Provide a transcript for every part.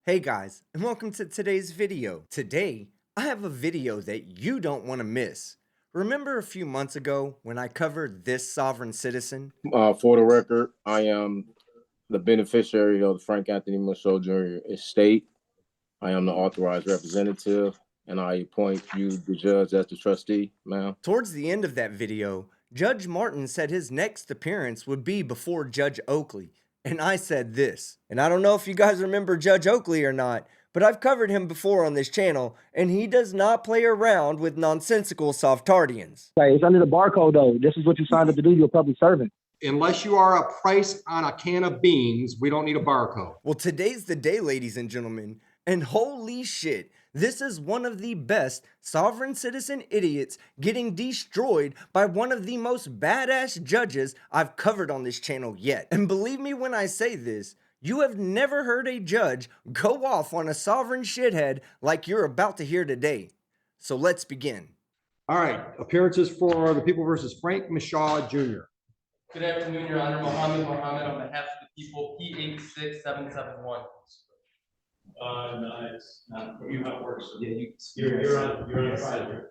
Hey guys, and welcome to today's video. Today, I have a video that you don't want to miss. Remember a few months ago when I covered this sovereign citizen? For the record, I am the beneficiary of the Frank Anthony Michaud Jr. estate. I am the authorized representative, and I appoint you, the judge, as the trustee, ma'am. Towards the end of that video, Judge Martin said his next appearance would be before Judge Oakley, and I said this. And I don't know if you guys remember Judge Oakley or not, but I've covered him before on this channel, and he does not play around with nonsensical softardians. Right, it's under the barcode though. This is what you signed up to do. You're a public servant. Unless you are a price on a can of beans, we don't need a barcode. Well, today's the day, ladies and gentlemen, and holy shit, this is one of the best sovereign citizen idiots getting destroyed by one of the most badass judges I've covered on this channel yet. And believe me when I say this, you have never heard a judge go off on a sovereign shithead like you're about to hear today. So let's begin. All right, appearances for the people versus Frank Michaud Jr. Good afternoon, Your Honor. Mohammed on behalf of the people, P86771. No, it's not. You have work. So Yeah, you're on side.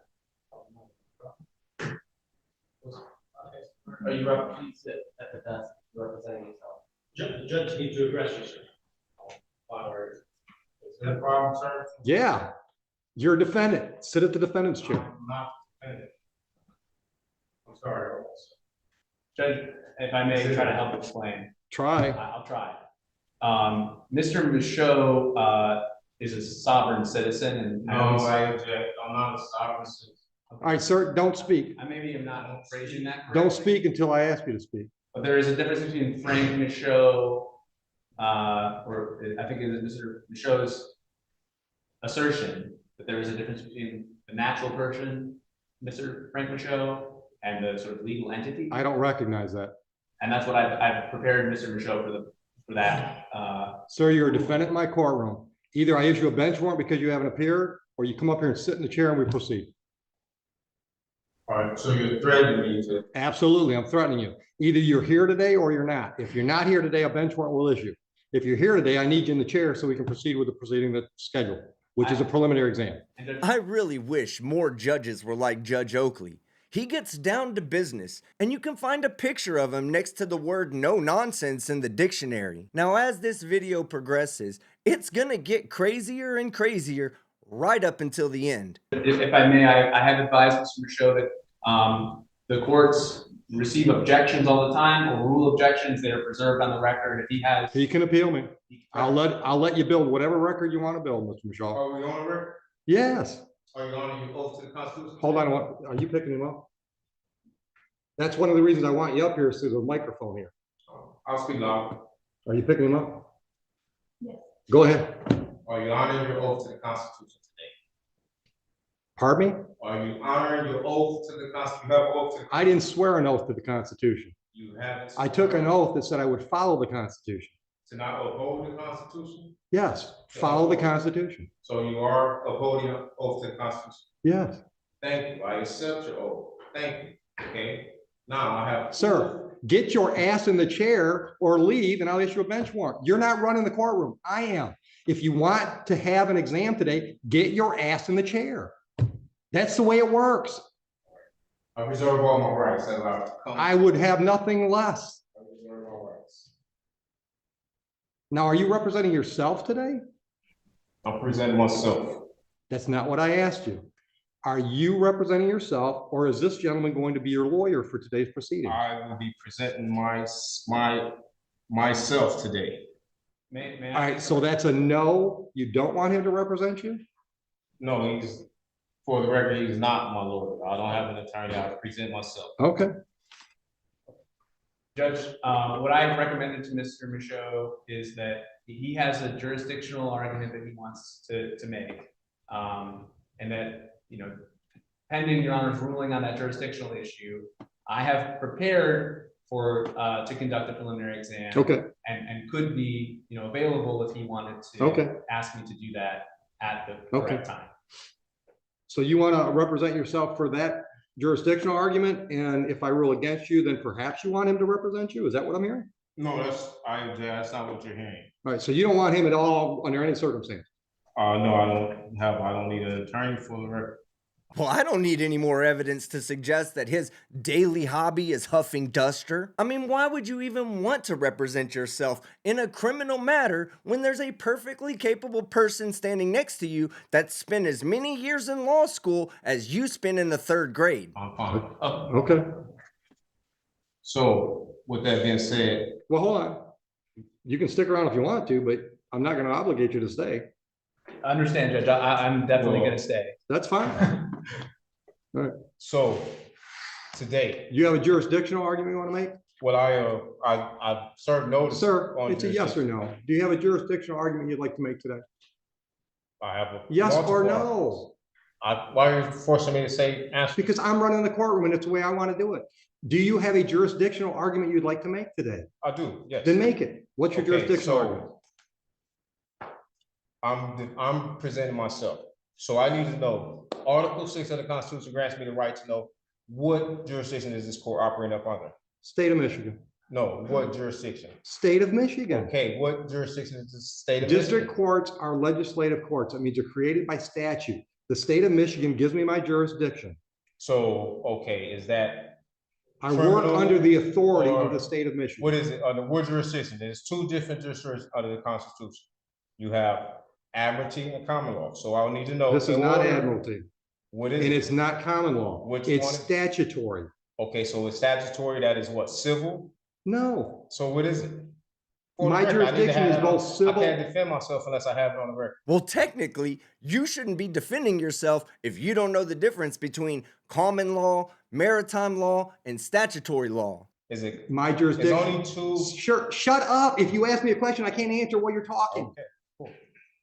Are you representing at the desk representing yourself? The judge needs to address you, sir. Is that a problem, sir? Yeah, you're a defendant. Sit at the defendant's chair. I'm not defendant. I'm sorry. Judge, if I may try to help explain. Try. I'll try. Mr. Michaud is a sovereign citizen, and No, I object. I'm not a sovereign citizen. All right, sir, don't speak. I maybe am not phrasing that correctly. Don't speak until I ask you to speak. But there is a difference between Frank Michaud, or I think it is Mr. Michaud's assertion that there is a difference between the natural person, Mr. Frank Michaud, and the sort of legal entity. I don't recognize that. And that's what I've prepared Mr. Michaud for that. Sir, you're a defendant in my courtroom. Either I issue a bench warrant because you haven't appeared, or you come up here and sit in the chair and we proceed. All right, so you're threatening me to. Absolutely, I'm threatening you. Either you're here today or you're not. If you're not here today, a bench warrant will issue. If you're here today, I need you in the chair so we can proceed with the proceeding that's scheduled, which is a preliminary exam. I really wish more judges were like Judge Oakley. He gets down to business, and you can find a picture of him next to the word no nonsense in the dictionary. Now, as this video progresses, it's gonna get crazier and crazier right up until the end. If I may, I have advised Mr. Michaud that the courts receive objections all the time, or rule objections that are preserved on the record. If he has, He can appeal me. I'll let you build whatever record you want to build, Mr. Michaud. Are we on the record? Yes. Are you on your oath to the Constitution? Hold on. Are you picking him up? That's one of the reasons I want you up here is there's a microphone here. I'll speak loud. Are you picking him up? Yes. Go ahead. Are you honoring your oath to the Constitution today? Pardon me? Are you honoring your oath to the Constitution? You have an oath to the I didn't swear an oath to the Constitution. You haven't. I took an oath that said I would follow the Constitution. To not uphold the Constitution? Yes, follow the Constitution. So you are upholding your oath to the Constitution? Yes. Thank you. I accept your oath. Thank you. Okay. Now I have. Sir, get your ass in the chair or leave and I'll issue a bench warrant. You're not running the courtroom. I am. If you want to have an exam today, get your ass in the chair. That's the way it works. I reserve all my rights. I would have nothing less. I reserve all rights. Now, are you representing yourself today? I'm presenting myself. That's not what I asked you. Are you representing yourself, or is this gentleman going to be your lawyer for today's proceedings? I will be presenting myself today. may All right, so that's a no. You don't want him to represent you? No, he's, for the record, he's not my lawyer. I don't have an attorney. I present myself. Okay. Judge, what I've recommended to Mr. Michaud is that he has a jurisdictional argument that he wants to make, and that, you know, pending Your Honor's ruling on that jurisdictional issue, I have prepared for to conduct a preliminary exam. Okay. And could be, you know, available if he wanted to ask me to do that at the correct time. So you want to represent yourself for that jurisdictional argument, and if I rule against you, then perhaps you want him to represent you? Is that what I'm hearing? No, that's not what you're hearing. All right, so you don't want him at all under any circumstance. No, I don't need an attorney for the record. Well, I don't need any more evidence to suggest that his daily hobby is huffing duster. I mean, why would you even want to represent yourself in a criminal matter when there's a perfectly capable person standing next to you that spent as many years in law school as you spent in the 3rd grade? I'm fine. Okay. So with that being said, Well, hold on. You can stick around if you want to, but I'm not going to obligate you to stay. I understand, Judge. I'm definitely Well- gonna stay. That's fine. so today, You have a jurisdictional argument you want to make? what I served notice. Sir, on it's a yes or jurisdiction. no. Do you have a jurisdictional argument you'd like to make today? I have a. Yes or multiple- no? Why are you forcing me to say answer? Because I'm running the courtroom and it's the way I want to do it. Do you have a jurisdictional argument you'd like to make today? I do, yes. Then make it. What's your Okay, jurisdictional so- argument? I'm presenting myself. So I need to know, Article 6 of the Constitution grants me the right to know what jurisdiction is this court operating up under? State of Michigan. No, what jurisdiction? State of Michigan. Okay, what jurisdiction is the state of District Michigan? courts are legislative courts. That means they're created by statute. The state of Michigan gives me my jurisdiction. So, okay, is that, I work Criminal under the authority or- of the state of Michigan. what is it, under what jurisdiction? There's 2 different jurisdictions under the Constitution. You have admiralty and common law. So I'll need to know. This is in not order- admiralty, What is and it? it's not common law. Which It's one? statutory. Okay, so it's statutory, that is what, civil? No, So what is it? For the my record, I need to jurisdiction have is that on- both civil. I can't defend myself unless I have it on the record. Well, technically, you shouldn't be defending yourself if you don't know the difference between common law, maritime law, and statutory law. Is it, My it's jurisdiction. only 2? Sure, shut up. If you ask me a question, I can't answer while you're talking. Okay, cool.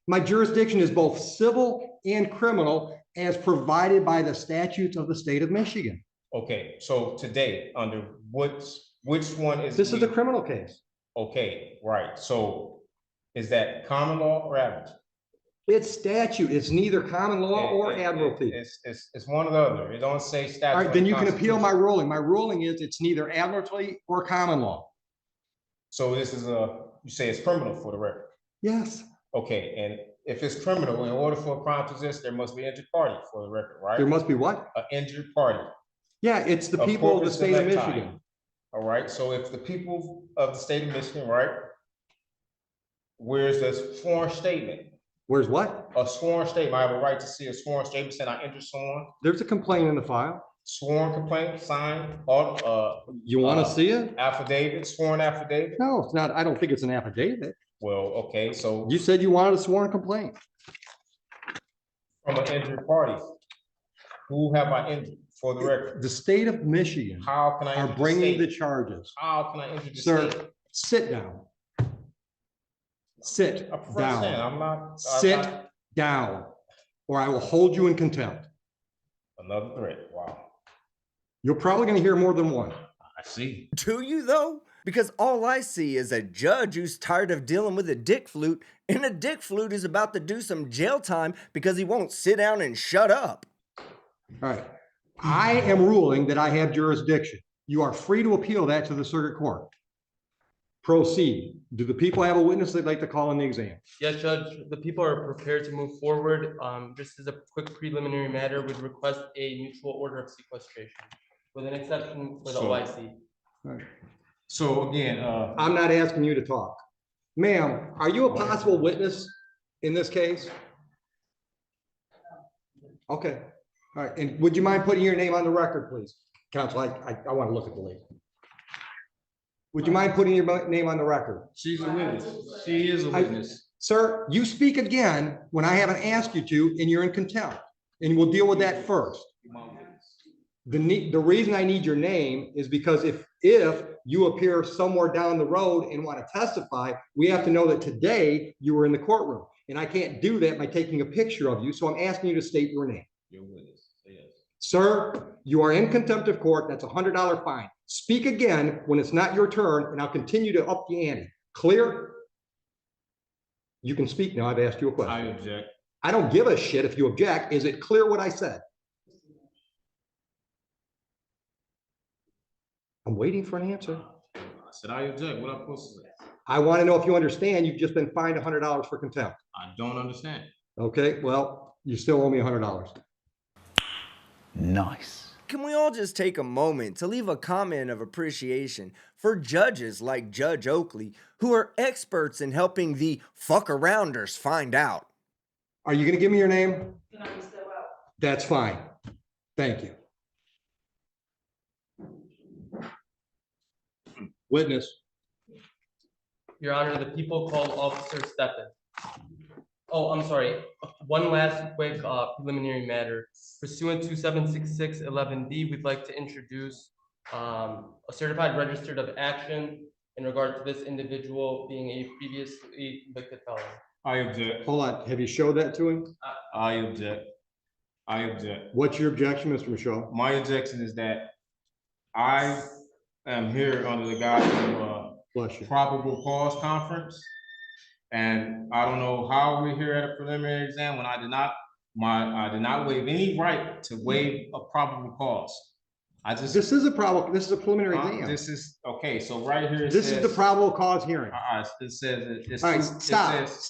My jurisdiction is both civil and criminal as provided by the statutes of the state of Michigan. Okay, so today, under which one is? This is a the- criminal case. Okay, right, so is that common law or admiralty? It's statute. It's neither common law or admiralty. It's one or the other. It don't say statute. All right, then you can appeal my Constitution. ruling. My ruling is it's neither admiralty or common law. So this is you say it's criminal for the record. Yes, Okay, and if it's criminal, in order for a crime to exist, there must be an injured party for the record, right? there must be what? An injured party. Yeah, it's the A people of the corpus state of electi. Michigan. All right, so if the people of the state of Michigan, right? Where's the sworn statement? Where's what? A sworn statement. I have a right to see a sworn statement saying I injured someone. There's a complaint in the file. Sworn complaint, signed, all, You want to see it? affidavit, sworn affidavit. No, it's not. I don't think it's an affidavit. Well, okay, so You said you wanted a sworn complaint. from an injured party, who have I injured for the record? The state of Michigan How can I are injure the bringing the state? charges. How can I injure the Sir, state? sit down. Sit I prefer to stand. down. I'm not. Sit down, or I will hold you in contempt. Another threat, wow. You're probably going to hear more than one. I see. Do you, though? Because all I see is a judge who's tired of dealing with a dick flute, and a dick flute is about to do some jail time because he won't sit down and shut up. All right. I am ruling that I have jurisdiction. You are free to appeal that to the circuit court. Proceed. Do the people have a witness they'd like to call in the exam? Yes, Judge, the people are prepared to move forward. Just as a quick preliminary matter, would request a mutual order of sequestration with an exception for the So- OIC. All right. So again, I'm not asking you to talk. Ma'am, are you a possible witness in this case? Okay. All right. And would you mind putting your name on the record, please? Counsel, I want to look at the lady. Would you mind putting your name on the record? She's a witness. She is a I- witness. Sir, you speak again when I haven't asked you to, and you're in contempt. And we'll deal with that first. The reason I need your name is because if you appear somewhere down the road and want to testify, we have to know that today you were in the courtroom. And I can't do that by taking a picture of you, so I'm asking you to state your name. your witness, yes. Sir, you are in contempt of court. That's a $100 fine. Speak again when it's not your turn, and I'll continue to up the ante. Clear? You can speak now. I've asked you a I question. object. I don't give a shit if you object. Is it clear what I said? I'm waiting for an answer. said I object. What am I supposed to say? I want to know if you understand, you've just been fined $100 for contempt. I don't understand. Okay, well, you still owe me $100. Nice. Can we all just take a moment to leave a comment of appreciation for judges like Judge Oakley, who are experts in helping the fuck-arounders find out? Are you going to give me your name? That's fine. Thank you. Witness. Your Honor, the people called Officer Steppen. Oh, I'm sorry. One last quick preliminary matter. Pursuant to 76611D, we'd like to introduce a certified registered of action in regard to this individual being a previously convicted felon. I object. Hold on. Have you showed that to him? I object. I object. What's your objection, Mr. Michaud? My objection is that I am here under the guise of Bless you. probable cause conference. And I don't know how we're here at a preliminary exam when I did not waive any right to waive a probable cause. This is a preliminary exam. This is, okay, so right here. This is the probable cause hearing. It says, it's. All right, it stop, says-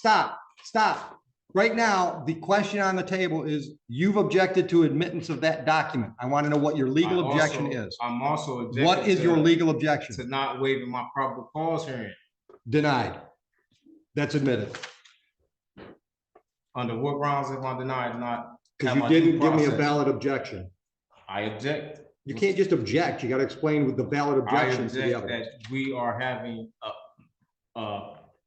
stop. Right now, the question on the table is, you've objected to admittance of that document. I want to know what your legal objection is. I'm also objecting. What is your legal objection? To not waiving my probable cause hearing. Denied. That's admitted. Under what grounds am I denied not? Because have you my didn't due give me a process? valid objection. I object. You can't just object. You got to explain with the valid I objections to the object evidence. that we are having a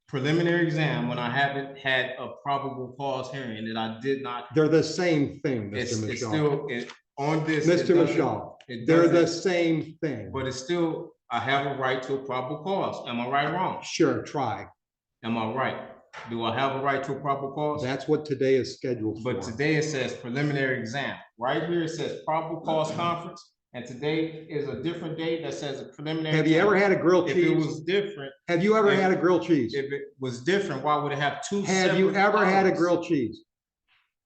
preliminary exam when I haven't had a probable cause hearing and that I did not. They're the same thing, It's Mr. Michaud. still, on this. it Mr. doesn't- Michaud, it they're the doesn't- same thing. But it's still, I have a right to a probable cause. Am I right or wrong? Sure, try. Am I right? Do I have a right to a probable cause? That's what today is scheduled for. But today it says preliminary exam. Right here it says probable cause conference. And today is a different day that says a preliminary. Have you exam. ever had a grilled If it cheese? was different, Have you ever had a grilled cheese? if it was different, why would it have two separate? Have you ever had a columns? grilled cheese?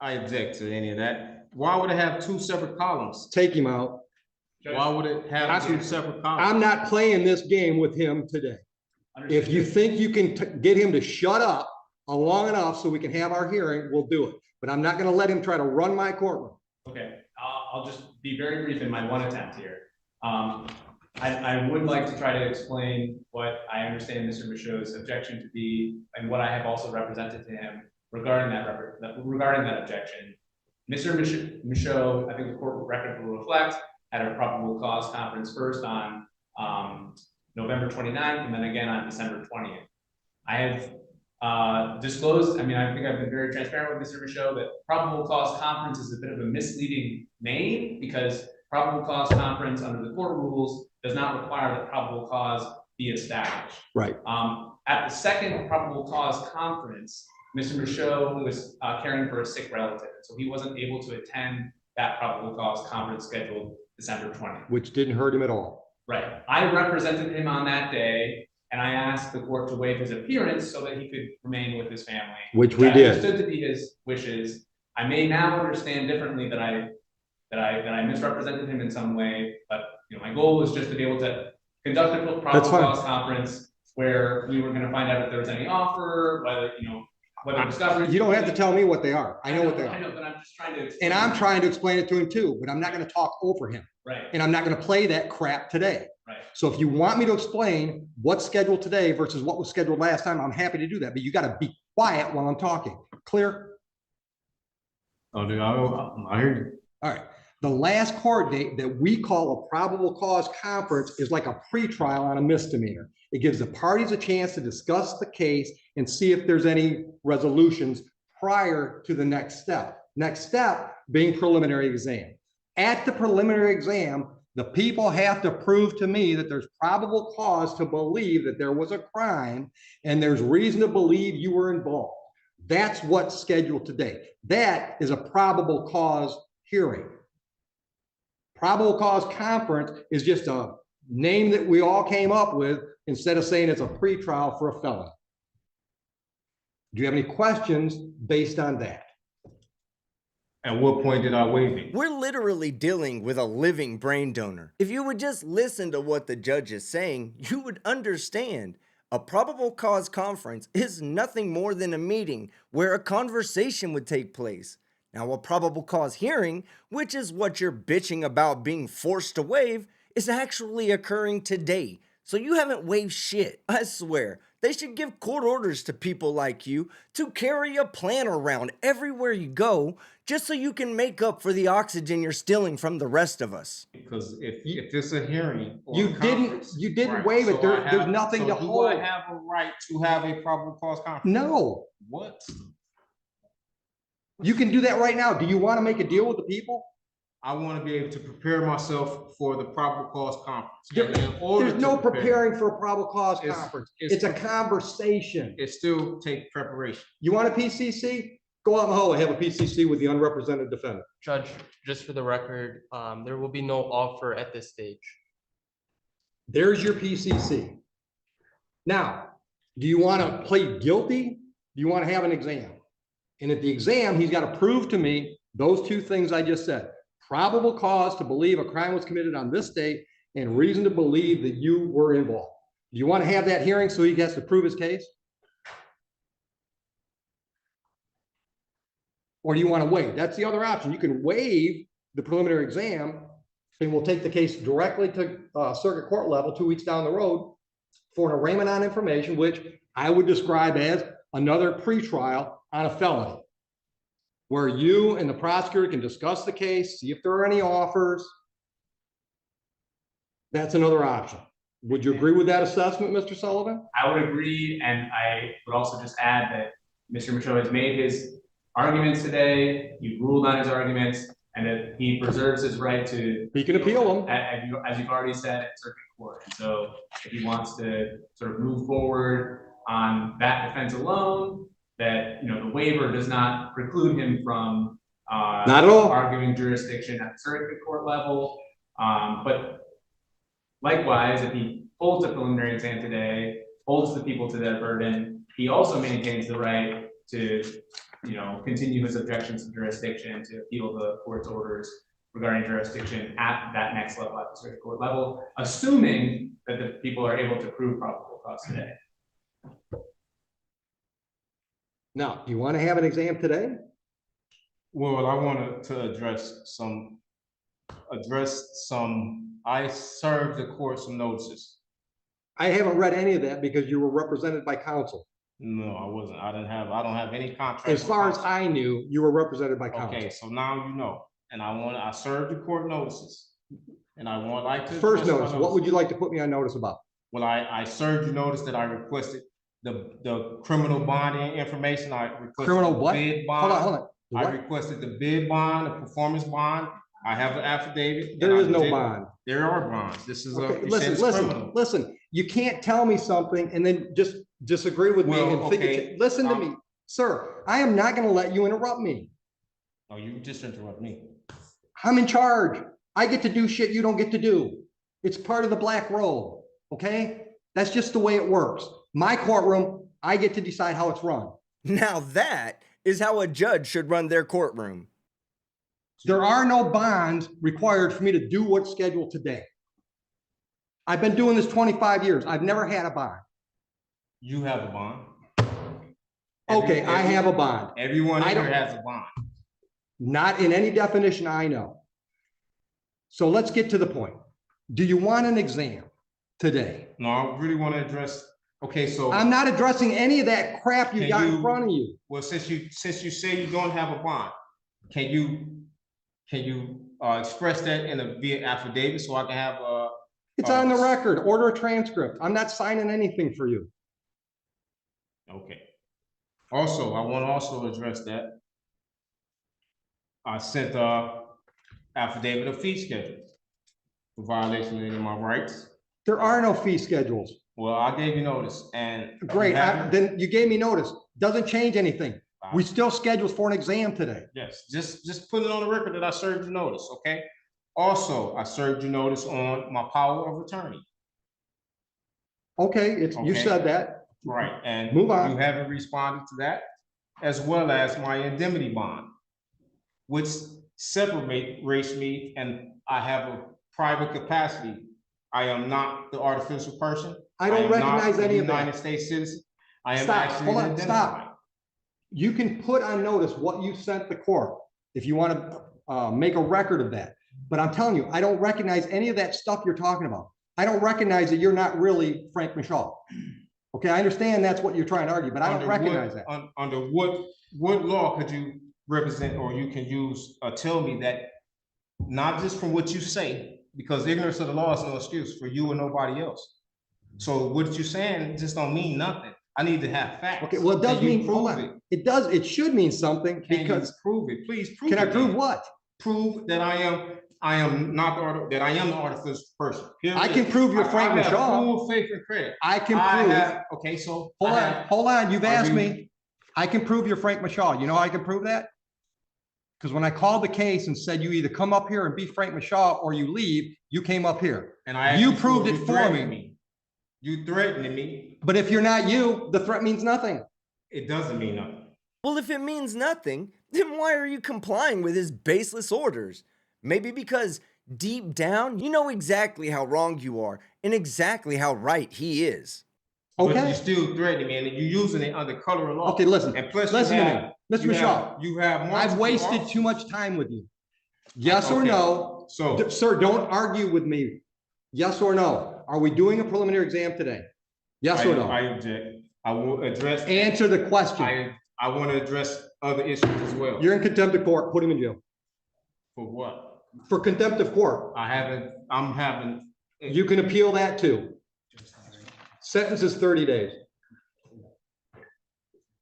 I object to any of that. Why would it have two separate columns? Take him out. Why would it have two separate columns? I'm not playing this game with him today. If you think you can get him to shut up long enough so we can have our hearing, we'll do it. But I'm not going to let him try to run my courtroom. Okay, I'll just be very brief in my one attempt here. I would like to try to explain what I understand Mr. Michaud's objection to be, and what I have also represented to him regarding that objection. Mr. Michaud, I think the court record will reflect, had a probable cause conference first on November 29th and then again on December 20th. I have disclosed, I think I've been very transparent with Mr. Michaud that probable cause conference is a bit of a misleading name because probable cause conference under the court rules does not require that probable cause be established. Right. At the second probable cause conference, Mr. Michaud was caring for a sick relative, so he wasn't able to attend that probable cause conference scheduled December 20th. Which didn't hurt him at all. Right. I represented him on that day, and I asked the court to waive his appearance so that he could remain with his family. Which we I did. understood to be his wishes. I may now understand differently that I misrepresented him in some way, but my goal was just to be able to conduct a probable cause conference where we were going to find out if there was any offer, whether discovery. You don't have to tell me what they are. I know what they I are. know, but I'm just trying to. And I'm trying to explain it to him too, but I'm not going to talk over him. Right. And I'm not going to play that crap today. Right. So if you want me to explain what's scheduled today versus what was scheduled last time, I'm happy to do that, but you got to be quiet while I'm talking. Clear? Oh, dude, I hear you. All right. The last court date that we call a probable cause conference is like a pretrial on a misdemeanor. It gives the parties a chance to discuss the case and see if there's any resolutions prior to the next step. Next step being preliminary exam. At the preliminary exam, the people have to prove to me that there's probable cause to believe that there was a crime and there's reason to believe you were involved. That's what's scheduled today. That is a probable cause hearing. Probable cause conference is just a name that we all came up with instead of saying it's a pretrial for a felon. Do you have any questions based on that? At what point did I waive it? We're literally dealing with a living brain donor. If you would just listen to what the judge is saying, you would understand. A probable cause conference is nothing more than a meeting where a conversation would take place. Now, a probable cause hearing, which is what you're bitching about being forced to waive, is actually occurring today. So you haven't waived shit. I swear, they should give court orders to people like you to carry a plan around everywhere you go just so you can make up for the oxygen you're stealing from the rest of us. Because if it's a hearing. Or You a conference, didn't right, waive it. so I There's have- nothing so to do hold. I have a right to have a probable cause conference? No, What? you can do that right now. Do you want to make a deal with the people? I want to be able to prepare myself for the probable cause conference. There- And in order There's no to prepare, preparing for a probable cause It's- conference. it's It's a pre- conversation. It still take preparation. You want a PCC? Go out in the hallway, have a PCC with the unrepresented defendant. Judge, just for the record, there will be no offer at this stage. There's your PCC. Now, do you want to plead guilty? Do you want to have an exam? And at the exam, he's got to prove to me those two things I just said. Probable cause to believe a crime was committed on this date and reason to believe that you were involved. Do you want to have that hearing so he has to prove his case? Or do you want to waive? That's the other option. You can waive the preliminary exam and we'll take the case directly to circuit court level 2 weeks down the road for an arraignment on information, which I would describe as another pretrial on a felony, where you and the prosecutor can discuss the case, see if there are any offers. That's another option. Would you agree with that assessment, Mr. Sullivan? I would agree, and I would also just add that Mr. Michaud has made his arguments today, he ruled on his arguments, and that he preserves his right to. He can appeal them. As you've already said, at circuit court. And so if he wants to sort of move forward on that defense alone, that, you know, the waiver does not preclude him from Not at all. arguing jurisdiction at the circuit court level. But likewise, if he holds a preliminary exam today, holds the people to their burden, he also maintains the right to, you know, continue his objections to jurisdiction, to appeal the court's orders regarding jurisdiction at that next level, at the circuit court level, assuming that the people are able to prove probable cause today. Now, do you want to have an exam today? Well, I wanted to address some, I served the court some notices. I haven't read any of that because you were represented by counsel. No, I wasn't. I don't have any contract. As far as with I knew, you were represented by counsel. counsel. Okay, so now you know, and I served the court notices. And I want like to. First address my notice, what would you like to put me on notice about? Well, I served you notice that I requested the criminal bonding information. I requested. Criminal the what? Bid Hold on, bond. hold on. I What? requested the bid bond, the performance bond. I have the affidavit. There is and I no did- bond. There are bonds. This is Okay, you said it's criminal. listen. You can't tell me something and then just disagree with me Well, and figure. okay, Listen to me, sir. I am not going to let you interrupt me. Oh, you just interrupt me. I'm in charge. I get to do shit you don't get to do. It's part of the black robe. Okay, that's just the way it works. My courtroom, I get to decide how it's run. Now that is how a judge should run their courtroom. There are no bonds required for me to do what's scheduled today. I've been doing this 25 years. I've never had a bond. You have a bond. Okay, I have a bond. Everyone I here don't- has a bond. Not in any definition I know. So let's get to the point. Do you want an exam today? No, I really want to address, okay, so. I'm not addressing any of that crap you Can got in you- front of you. Well, since you say you don't have a bond, can you express that in a via affidavit so I can have It's on the record. Order a transcript. I'm not signing anything for you. okay. Also, I want to also address that. I sent affidavit of fee schedule for violation of any of my rights. There are no fee schedules. Well, I gave you notice and. Great. you haven't- Then you gave me notice. Doesn't change anything. We still scheduled for an exam today. Yes, just put it on the record that I served you notice, okay? Also, I served you notice on my power of attorney. Okay, you Okay. said that. Right, and Move on. you haven't responded to that, as well as my indemnity bond. which separates me, and I have a private capacity. I am not the artificial person. I don't am not recognize a any of that. United States citizen. I am Stop, actually hold on, identified. stop. You can put on notice what you sent the court if you want to make a record of that. But I'm telling you, I don't recognize any of that stuff you're talking about. I don't recognize that you're not really Frank Michaud. Okay, I understand that's what you're trying to argue, but I don't recognize that. Under what law could you represent, or you can use, tell me that, not just from what you say, because ignorance of the law is no excuse for you and nobody else. So what you're saying just don't mean nothing. I need to have facts. Okay, well, it does mean, hold on. It does, it should mean something because. Prove it, please prove it. Can I prove what? Prove that I am not that I am the artificial person. I can prove you're Frank I have Michaud. full faith and credit. I can prove. Okay, so. Hold on, you've asked me. I can prove you're Frank Michaud. You know how I can prove that? Because when I called the case and said you either come up here and be Frank Michaud or you leave, you came up here. And you proved it for me. You threatened me. But if you're not you, the threat means nothing. It doesn't mean nothing. Well, if it means nothing, then why are you complying with his baseless orders? Maybe because deep down, you know exactly how wrong you are and exactly how right he is. Okay. Okay. But you're still threatening me, and you're using it under color of law. Okay, listen. And plus, listen to me, Mr. Michaud. You have. I've wasted too much time with you. Yes or no? So, sir, don't argue with me. Yes or no? Are we doing a preliminary exam today? Yes or no? I object. I will address. Answer the question. I want to address other issues as well. You're in contempt of court. Put him in jail. For what? For contempt of court. I'm having. You can appeal that too. Sentence is 30 days.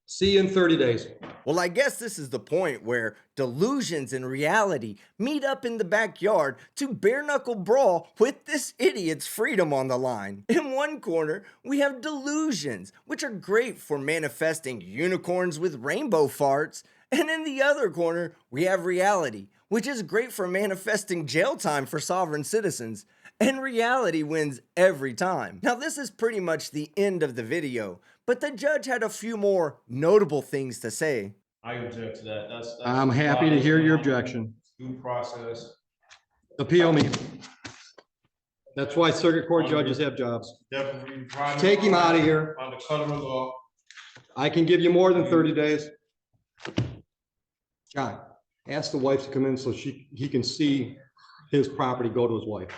See you in 30 days. Well, I guess this is the point where delusions and reality meet up in the backyard to bare-knuckle brawl with this idiot's freedom on the line. In one corner, we have delusions, which are great for manifesting unicorns with rainbow farts. And in the other corner, we have reality, which is great for manifesting jail time for sovereign citizens. And reality wins every time. Now, this is pretty much the end of the video, but the judge had a few more notable things to say. I object to that. That's I'm happy to hear your objection. Due process. Appeal me. That's why circuit court judges have jobs. Definitely. Take him out of here. On the color of law. I can give you more than 30 days. John, ask the wife to come in so he can see his property go to his wife.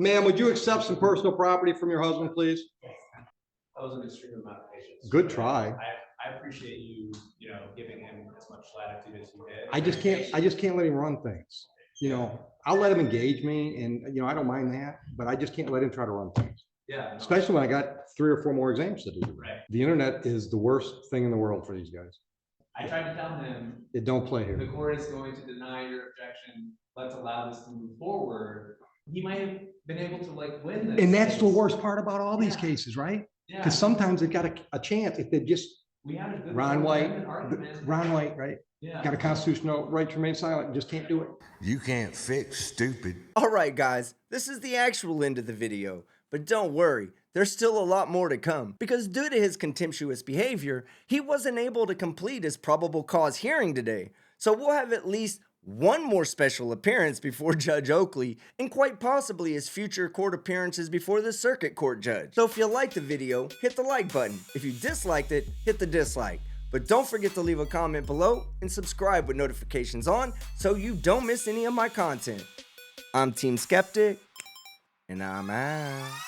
Ma'am, would you accept some personal property from your husband, please? That was an extreme amount of patience. Good try. I appreciate you, giving him as much latitude as you did. I just can't let him run things. I'll let him engage me and, I don't mind that, but I just can't let him try to run things. Yeah. No. Especially when I got 3 or 4 more exams to do. Right. The internet is the worst thing in the world for these guys. I tried to tell him. It don't play here. The court is going to deny your objection. Let's allow this to move forward. He might have been able to win this. And that's the case. worst part about all these cases, right? Yeah. Because sometimes they've got a chance if they just, We had a good Ron White, argument. right? Yeah. Got a constitutional right to remain silent, just can't do it. You can't fix stupid. Alright guys, this is the actual end of the video, but don't worry, there's still a lot more to come, because due to his contemptuous behavior, he wasn't able to complete his probable cause hearing today, so we'll have at least one more special appearance before Judge Oakley, and quite possibly his future court appearances before the circuit court judge. So if you liked the video, hit the like button. If you disliked it, hit the dislike. But don't forget to leave a comment below and subscribe with notifications on so you don't miss any of my content. I'm Team Skeptic, and I'm out.